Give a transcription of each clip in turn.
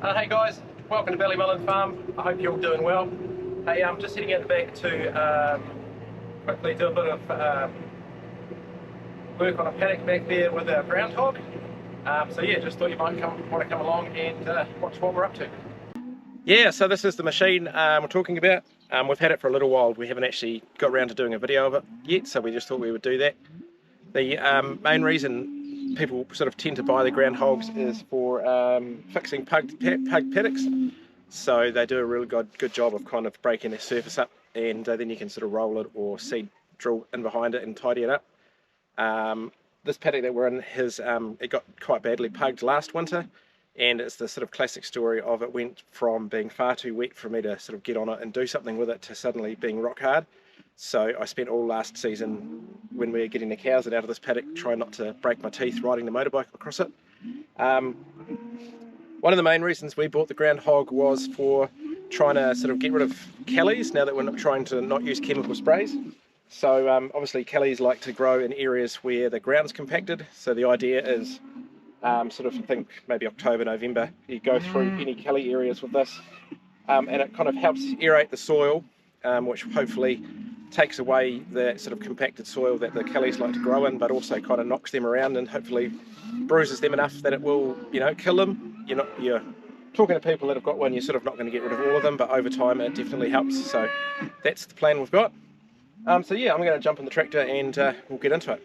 Hey guys, welcome to Mullin Farm. I hope you're all doing well. Hey, I'm just heading out the back to quickly do a bit of work on a paddock back there with a groundhog. So yeah, just thought you might want to come along and watch what we're up to. Yeah, so this is the machine we're talking about. We've had it for a little while. We haven't actually got around to doing a video of it yet, so we just thought we would do that. The main reason people sort of tend to buy the groundhogs is for fixing pug paddocks. So they do a really good job of kind of breaking their surface up, and then you can sort of roll it or seed drill in behind it and tidy it up. This paddock that we're in, it got quite badly pugged last winter, and it's the sort of classic story of it went from being far too wet for me to sort of get on it and do something with it to suddenly being rock hard. So I spent all last season, when we were getting the cows out of this paddock, trying not to break my teeth riding the motorbike across it. One of the main reasons we bought the groundhog was for trying to sort of get rid of kellies, now that we're not trying to not use chemical sprays. So obviously kellies like to grow in areas where the ground's compacted. So the idea is sort of, I think maybe October, November, you go through any kelly areas with this, and it kind of helps aerate the soil, which hopefully takes away the sort of compacted soil that the kellies like to grow in, but also kind of knocks them around and hopefully bruises them enough that it will, kill them. You're talking to people that have got one, you're sort of not going to get rid of all of them, but over time it definitely helps. So that's the plan we've got. So yeah, I'm going to jump in the tractor and we'll get into it.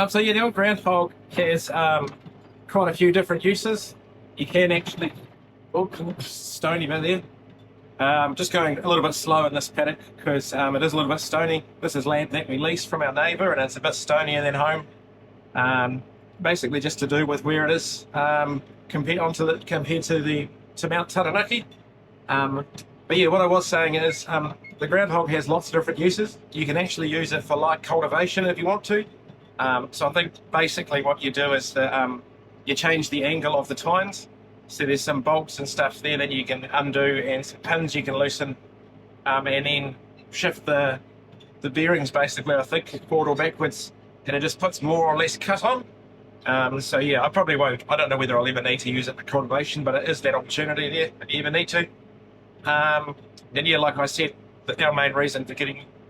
So yeah, the old groundhog has quite a few different uses. You can actually, stony bit there. Just going a little bit slow in this paddock because it is a little bit stony. This is land that we leased from our neighbour, and it's a bit stonier than home. Basically just to do with where it is compared to Mount Taranaki. But yeah, what I was saying is the groundhog has lots of different uses. You can actually use it for light cultivation if you want to. So I think basically what you do is that you change the angle of the tines. So there's some bolts and stuff there that you can undo, and some pins you can loosen, and then shift the bearings basically, I think, forward or backwards, and it just puts more or less cut on. So yeah, I probably won't. I don't know whether I'll ever need to use it for cultivation, but it is that opportunity there if you ever need to. And yeah, like I said, our main reason for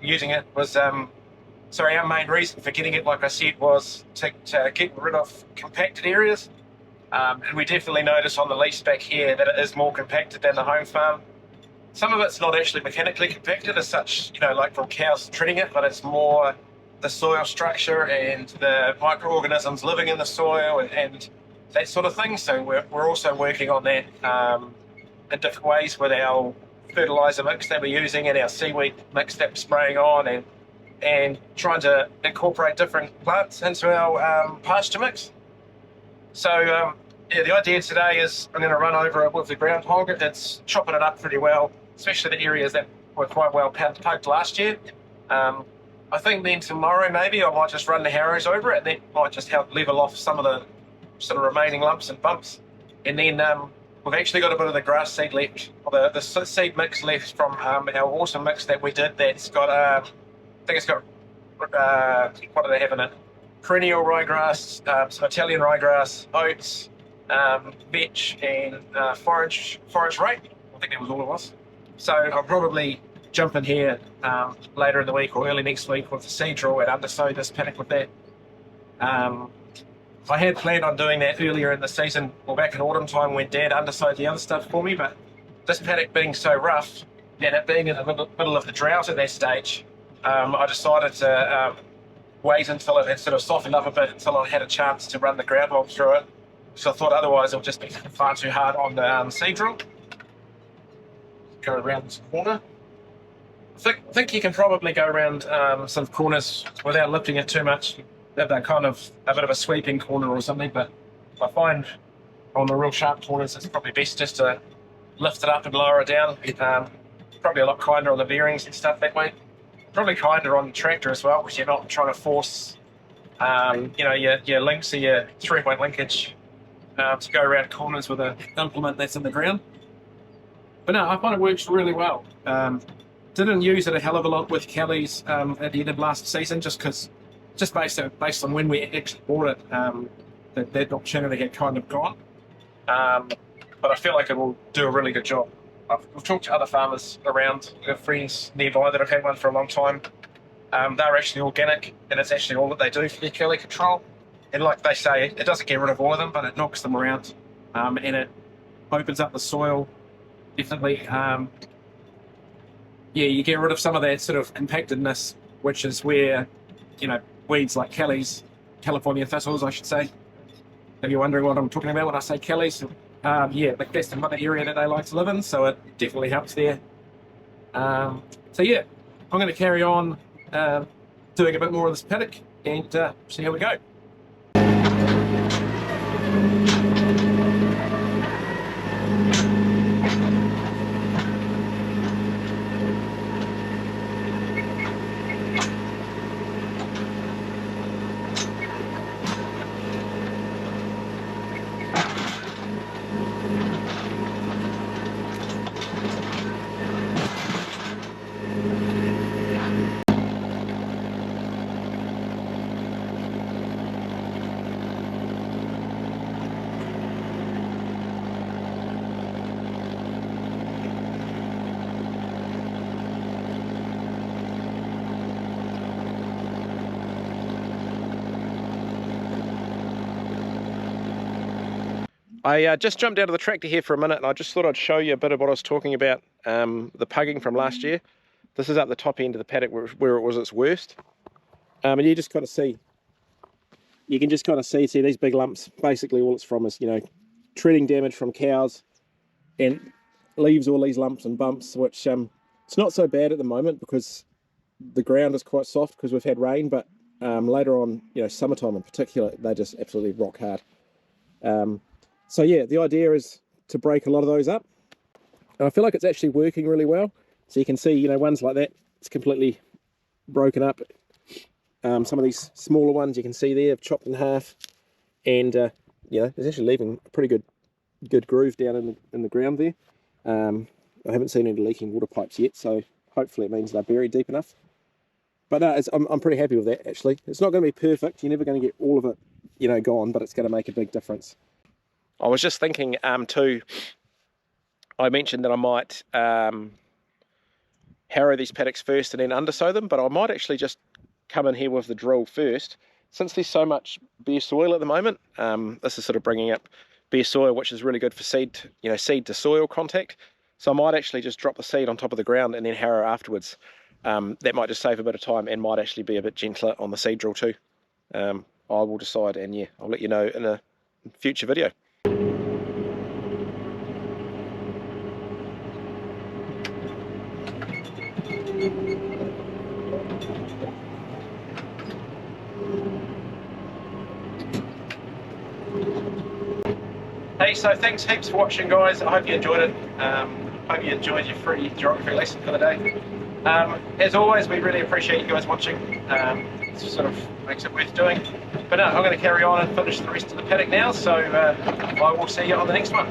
using it was our main reason for getting it, like I said, was to get rid of compacted areas. And we definitely notice on the lease back here that it is more compacted than the home farm. some of it's not actually mechanically compacted as such, you know, like from cows treading it, but it's more the soil structure and the microorganisms living in the soil and that sort of thing. So we're also working on that in different ways with our fertilizer mix that we're using and our seaweed mix that we're spraying on, and trying to incorporate different plants into our pasture mix. So yeah, the idea today is I'm going to run over it with the Groundhog. It's chopping it up pretty well, especially the areas that were quite well poked last year. I think then tomorrow maybe I might just run the harrows over it, and that might just help level off some of the sort of remaining lumps and bumps. And then we've actually got a bit of the grass seed left, or the seed mix left from our autumn mix that we did. That's got, I think it's got, what do they have in it? Perennial ryegrass, some Italian ryegrass, oats, vetch, and forage rape. I think that was all it was. So I'll probably jump in here later in the week or early next week with the seed drill and undersow this paddock with that. I had planned on doing that earlier in the season, or back in autumn time when Dad undersowed the other stuff for me, but this paddock being so rough and it being in the middle of the drought at that stage, I decided to wait until it had sort of softened up a bit until I had a chance to run the Groundhog through it. So I thought otherwise it would just be far too hard on the seed drill. Go around this corner. I think you can probably go around some corners without lifting it too much. They're kind of a bit of a sweeping corner or something, but I find on the real sharp corners it's probably best just to lift it up and lower it down. Probably a lot kinder on the bearings and stuff that way. Probably kinder on the tractor as well, because you're not trying to force you know, your links or your 3-point linkage to go around corners with an implement that's in the ground. But no, I find it works really well. Didn't use it a hell of a lot with Kelly's at the end of last season, just based on when we actually bought it, that opportunity had kind of gone. But I feel like it will do a really good job. I've talked to other farmers around, friends nearby that have had one for a long time. They're actually organic, and it's actually all that they do for their curly control. And like they say, it doesn't get rid of all of them, but it knocks them around, and it opens up the soil. Definitely, yeah, you get rid of some of that sort of compactedness, which is where, you know, weeds like California Thistles, I should say. If you're wondering what I'm talking about when I say Kelly's, yeah, that's the mother area that they like to live in, so it definitely helps there. So yeah, I'm going to carry on doing a bit more of this paddock and see how we go. I just jumped out of the tractor here for a minute, and I just thought I'd show you a bit of what I was talking about, the pugging from last year. This is up the top end of the paddock where it was its worst. And you just kind of see, you can just kind of see these big lumps. Basically all it's from is, you know, treading damage from cows, and leaves all these lumps and bumps, which it's not so bad at the moment because the ground is quite soft because we've had rain, but later on, you know, summertime in particular, they just absolutely rock hard. So yeah, the idea is to break a lot of those up, and I feel like it's actually working really well. So you can see, you know, ones like that, it's completely broken up. Some of these smaller ones you can see there have chopped in half, and you know, it's actually leaving a pretty good groove down in the ground there. I haven't seen any leaking water pipes yet, so hopefully it means they're buried deep enough. But no, I'm pretty happy with that actually. It's not going to be perfect. You're never going to get all of it, you know, gone, but it's going to make a big difference. I was just thinking too, I mentioned that I might harrow these paddocks first and then undersow them, but I might actually just come in here with the drill first. Since there's so much bare soil at the moment, this is sort of bringing up bare soil, which is really good for seed, you know, seed to soil contact. So I might actually just drop the seed on top of the ground and then harrow afterwards. That might just save a bit of time and might actually be a bit gentler on the seed drill too. I will decide, and yeah, I'll let you know in a future video. Hey, so thanks heaps for watching, guys. I hope you enjoyed it. Hope you enjoyed your free geography lesson for the day. As always, we really appreciate you guys watching. It sort of makes it worth doing. But no, I'm going to carry on and finish the rest of the paddock now, so I will see you on the next one.